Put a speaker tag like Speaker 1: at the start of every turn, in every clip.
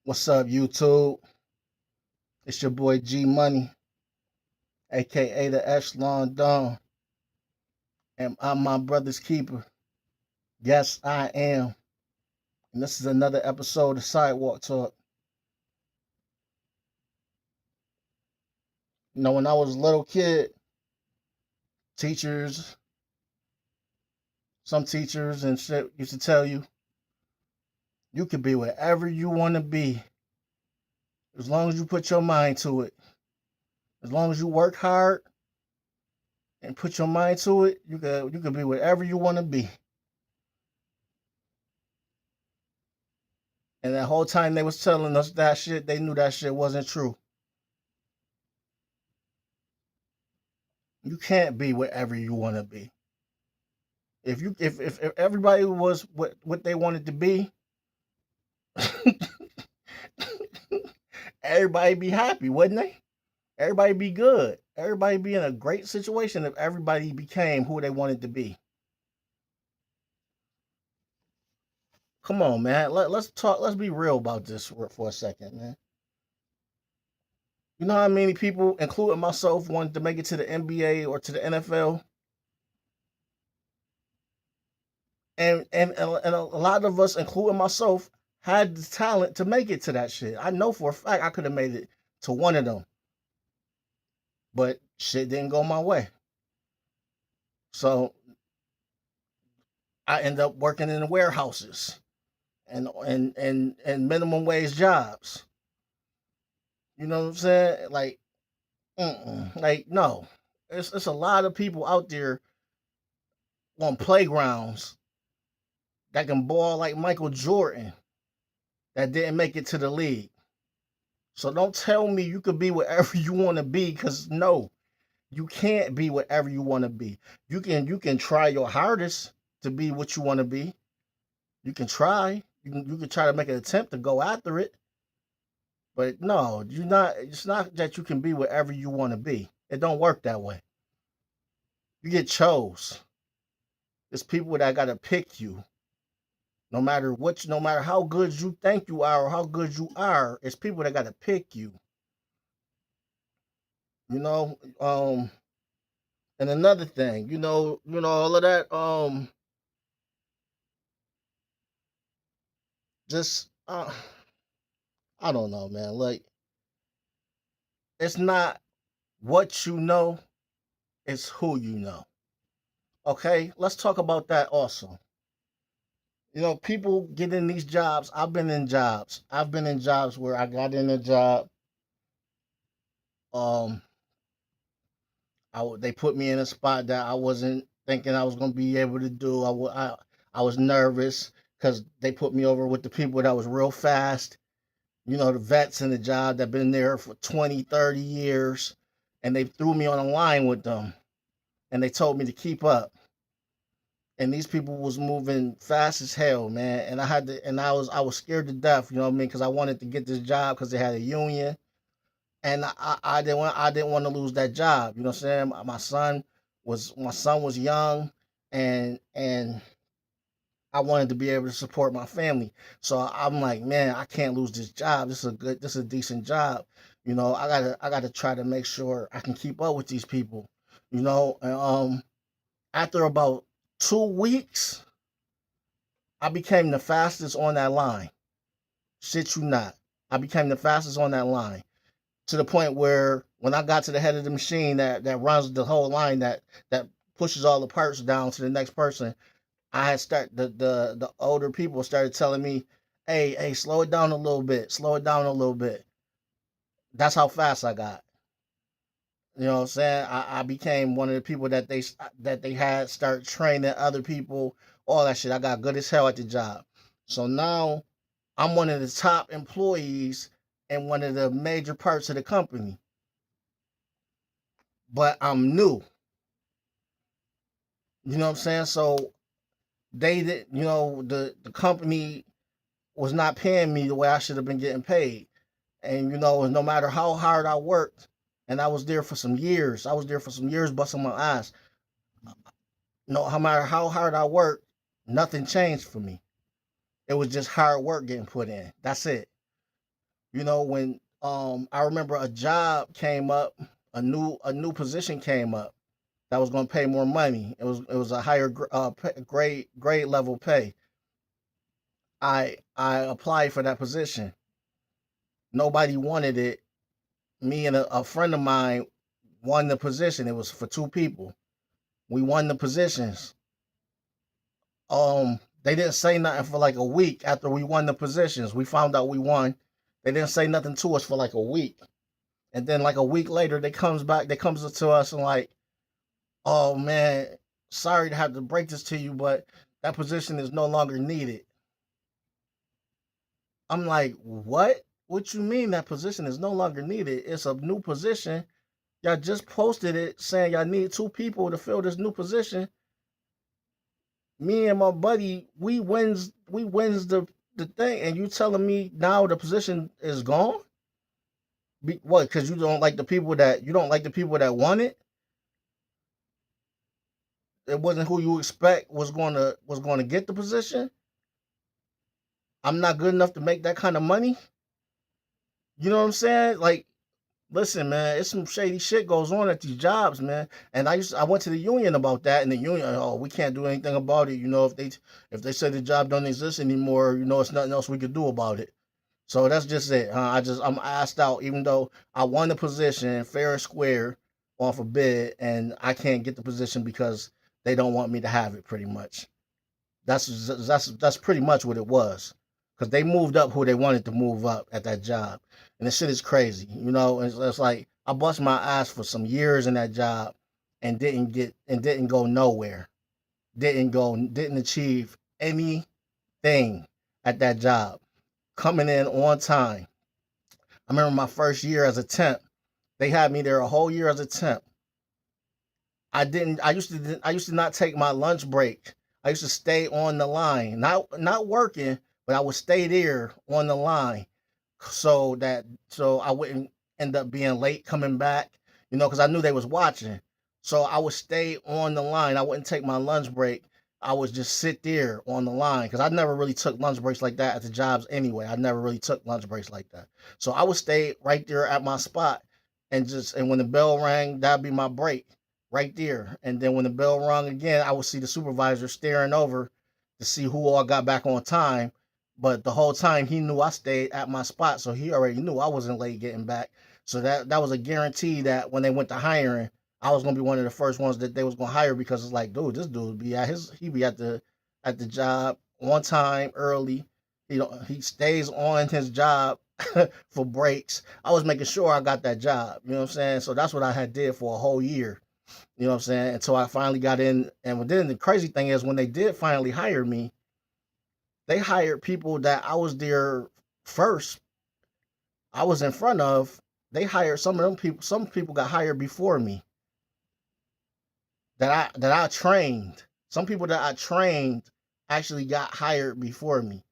Speaker 1: What's up, YouTube? It's your boy G Money, aka the Echelon Don, and I'm my brother's keeper. Yes, I am. And this is another episode of Sidewalk Talk. When I was a little kid, teachers, some teachers and shit used to tell you, you can be wherever you want to be as long as you put your mind to it. As long as you work hard and put your mind to it, you can be wherever you want to be. And that whole time they was telling us that shit, they knew that shit wasn't true. You can't be wherever you want to be. If everybody was what they wanted to be, everybody be happy, wouldn't they? Everybody be good. Everybody be in a great situation if everybody became who they wanted to be. Come on, man. Let's talk. Let's be real about this for a second, man. You know how many people, including myself, wanted to make it to the NBA or to the NFL, and a lot of us, including myself, had the talent to make it to that shit. I know for a fact I could have made it to one of them, but shit didn't go my way. So I end up working in the warehouses and minimum wage jobs. You know what I'm saying? Like no, it's a lot of people out there on playgrounds that can ball like Michael Jordan that didn't make it to the league. So don't tell me you could be wherever you want to be, because no, you can't be whatever you want to be. You can try your hardest to be what you want to be. You can try. You can try to make an attempt to go after it. But no, you're not. It's not that you can be wherever you want to be. It don't work that way. You get chose. It's people that gotta pick you. No matter how good you think you are or how good you are, it's people that gotta pick you. You know. And another thing, all of that. Just I don't know, man. Like, it's not what you know, it's who you know. Okay, let's talk about that also. People get in these jobs. I've been in jobs. I've been in jobs where I got in a job. Um, they put me in a spot that I wasn't thinking I was gonna be able to do. I was nervous because they put me over with the people that was real fast. The vets in the job that been there for 20, 30 years, and they threw me on a line with them, and they told me to keep up. And these people was moving fast as hell, man. And I was scared to death, you know what I mean? Because I wanted to get this job because they had a union, and I didn't want to lose that job. You know what I'm saying? My son was young, and I wanted to be able to support my family. So I'm like, man, I can't lose this job. This is a decent job. I gotta try to make sure I can keep up with these people. After about 2 weeks, I became the fastest on that line. Shit you not. I became the fastest on that line, to the point where when I got to the head of the machine that runs the whole line, that pushes all the parts down to the next person, I had the older people started telling me, hey, slow it down a little bit, slow it down a little bit. That's how fast I got. You know what I'm saying? I became one of the people that they had start training other people, all that shit. I got good as hell at the job. So now I'm one of the top employees in one of the major parts of the company. But I'm new. You know what I'm saying? So they did, the company was not paying me the way I should have been getting paid. And no matter how hard I worked, and I was there for some years. I was there for some years busting my ass. No matter how hard I worked, nothing changed for me. It was just hard work getting put in. That's it. When I remember a job came up, a new position came up that was going to pay more money. It was a higher grade level pay. I applied for that position. Nobody wanted it. Me and a friend of mine won the position. It was for two people. We won the positions. They didn't say nothing for like a week after we won the positions. We found out we won. They didn't say nothing to us for like a week. And then like a week later they comes to us and like, "Oh man, sorry to have to break this to you, but that position is no longer needed." I'm like, "What? What you mean that position is no longer needed? It's a new position. Y'all just posted it saying y'all need two people to fill this new position. Me and my buddy, we wins the thing, and you telling me now the position is gone? What? Because you don't like the people that won it. It wasn't who you expect was going to get the position. I'm not good enough to make that kind of money. You know what I'm saying? Like, listen, man, it's some shady shit goes on at these jobs, man. And I went to the union about that, and the union, oh, we can't do anything about it. If they say the job don't exist anymore, it's nothing else we could do about it. So that's just it. Huh? I'm asked out, even though I won the position fair and square off a bid, and I can't get the position because they don't want me to have it. Pretty much. That's pretty much what it was. Because they moved up who they wanted to move up at that job, and the shit is crazy. It's like I bust my ass for some years in that job, and didn't go nowhere. Didn't achieve anything at that job. Coming in on time. I remember my first year as a temp. They had me there a whole year as a temp. I didn't. I used to not take my lunch break. I used to stay on the line, not working, but I would stay there on the line, so I wouldn't end up being late coming back. Because I knew they was watching. So I would stay on the line. I wouldn't take my lunch break. I would just sit there on the line because I never really took lunch breaks like that at the jobs anyway. I never really took lunch breaks like that. So I would stay right there at my spot and when the bell rang, that'd be my break right there. And then when the bell rung again, I would see the supervisor staring over to see who all got back on time. But the whole time he knew I stayed at my spot, so he already knew I wasn't late getting back. So that was a guarantee that when they went to hiring, I was gonna be one of the first ones that they was gonna hire because it's like, dude, this dude be at the job on time early. He stays on his job for breaks. I was making sure I got that job. You know what I'm saying? So that's what I had did for a whole year. You know what I'm saying? Until I finally got in. And then the crazy thing is when they did finally hire me, they hired people that I was there first. I was in front of. They hired some of them people. Some people got hired before me that I trained. Some people that I trained actually got hired before me,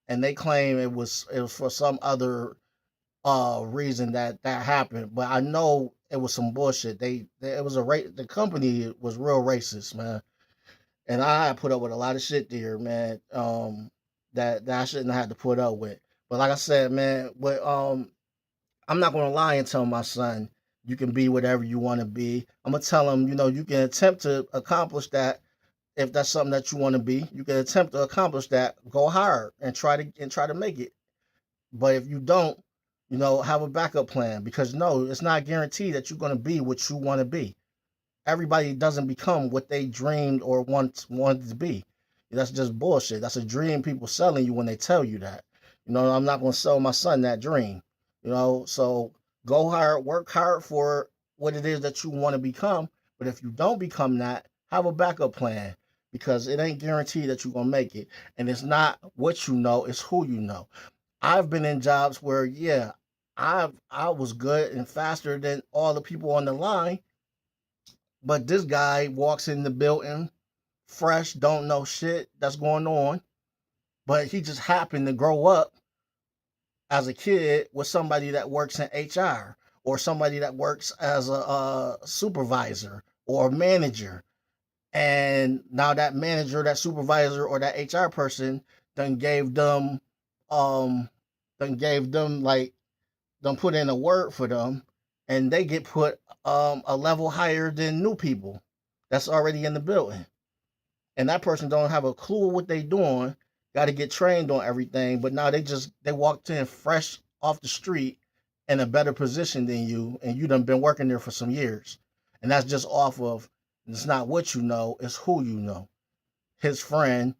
Speaker 1: and they claim it was for some other reason that happened. But I know it was some bullshit. It was the company was real racist, man, and I put up with a lot of shit there, man. That I shouldn't have had to put up with. But like I said, man, I'm not gonna lie and tell my son you can be whatever you want to be. I'm gonna tell him, you can attempt to accomplish that if that's something that you want to be. You can attempt to accomplish that. Go hard and try to make it. But if you don't, have a backup plan because no, it's not guaranteed that you're gonna be what you want to be. Everybody doesn't become what they dreamed or wanted to be. That's just bullshit. That's a dream people selling you when they tell you that. I'm not gonna sell my son that dream. So go hard, work hard for what it is that you want to become. But if you don't become that, have a backup plan because it ain't guaranteed that you're gonna make it. And it's not what you know, it's who you know. I've been in jobs where, yeah, I was good and faster than all the people on the line, but this guy walks in the building fresh, don't know shit that's going on, but he just happened to grow up as a kid with somebody that works in HR or somebody that works as a supervisor or a manager. And now that manager, that supervisor, or that HR person then gave them um done gave them like done put in a word for them, and they get put a level higher than new people that's already in the building, and that person don't have a clue what they doing. Got to get trained on everything, but now they walked in fresh off the street in a better position than you, and you done been working there for some years, and that's just off of it's not what you know, it's who you know. His friend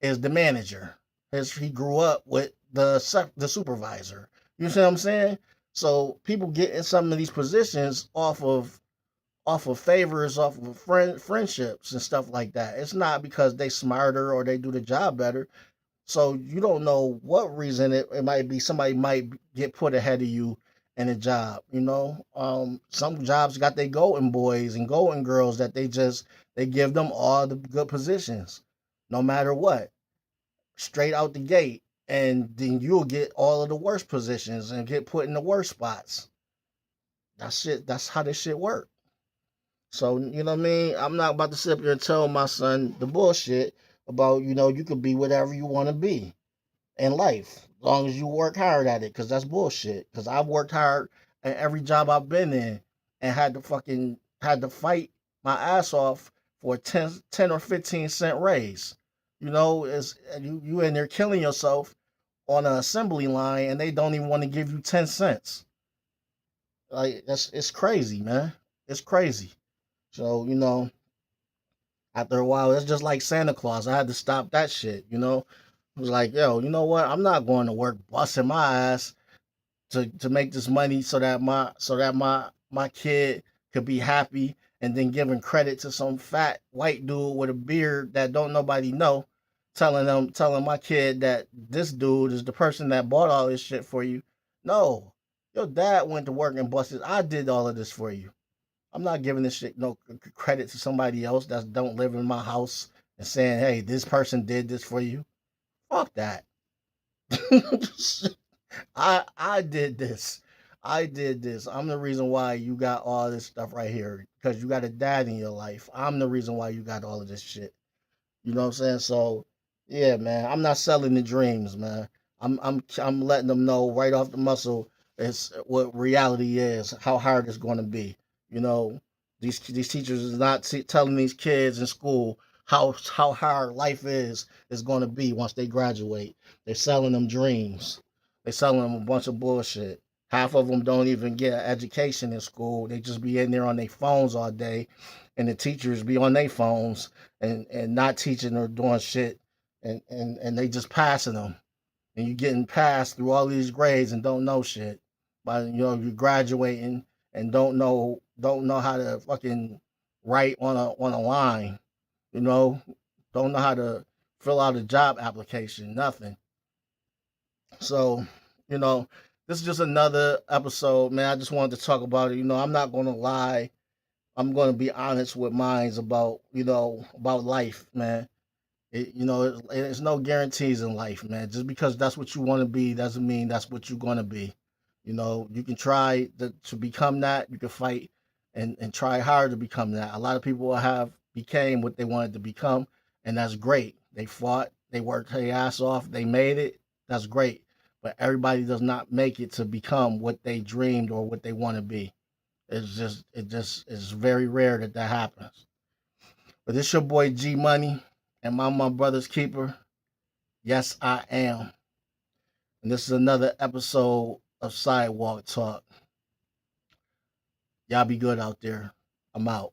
Speaker 1: is the manager. He grew up with the supervisor. You see what I'm saying? So people get in some of these positions off of favors, off of friendships and stuff like that. It's not because they smarter or they do the job better. So you don't know what reason it might be. Somebody might get put ahead of you in a job. Some jobs got their golden boys and golden girls that they give them all the good positions, no matter what, straight out the gate. And then you'll get all of the worst positions and get put in the worst spots. That's how this shit work. So, you know what I mean? I'm not about to sit up here and tell my son the bullshit about, you could be whatever you want to be in life, as long as you work hard at it, because that's bullshit. Because I've worked hard at every job I've been in and had to fight my ass off for a 10 or 15 cent raise. It's you in there killing yourself on an assembly line and they don't even want to give you 10 cents. Like it's crazy, man. It's crazy. So, after a while, it's just like Santa Claus. I had to stop that shit, It was like, yo, you know what? I'm not going to work busting my ass to make this money so that my kid could be happy, and then giving credit to some fat white dude with a beard that don't nobody know, telling my kid that this dude is the person that bought all this shit for you. No. Your dad went to work and busted. I did all of this for you. I'm not giving this shit no credit to somebody else that don't live in my house and saying, "Hey, this person did this for you." Fuck that. I did this. I did this. I'm the reason why you got all this stuff right here because you got a dad in your life. I'm the reason why you got all of this shit. You know what I'm saying? So, yeah, man, I'm not selling the dreams, man. I'm letting them know right off the muscle it's what reality is, how hard it's going to be. You know, these teachers is not telling these kids in school how hard life is going to be once they graduate. They're selling them dreams. They're selling them a bunch of bullshit. Half of them don't even get an education in school. They just be in there on their phones all day, and the teachers be on their phones and not teaching or doing shit, and they just passing them, and you getting passed through all these grades and don't know shit, but you're graduating and don't know how to fucking write on a line, you know, don't know how to fill out a job application, nothing. So, you know, this is just another episode, man. I just wanted to talk about it. I'm not gonna lie. I'm gonna be honest with minds about about life, man. It's no guarantees in life, man. Just because that's what you want to be doesn't mean that's what you're going to be. You can try to become that. You can fight and try hard to become that. A lot of people have became what they wanted to become, and that's great. They fought, they worked their ass off, they made it. That's great. But everybody does not make it to become what they dreamed or what they want to be. It's very rare that happens. But this your boy G Money. Am I my brother's keeper? Yes, I am. And this is another episode of Sidewalk Talk. Y'all be good out there. I'm out.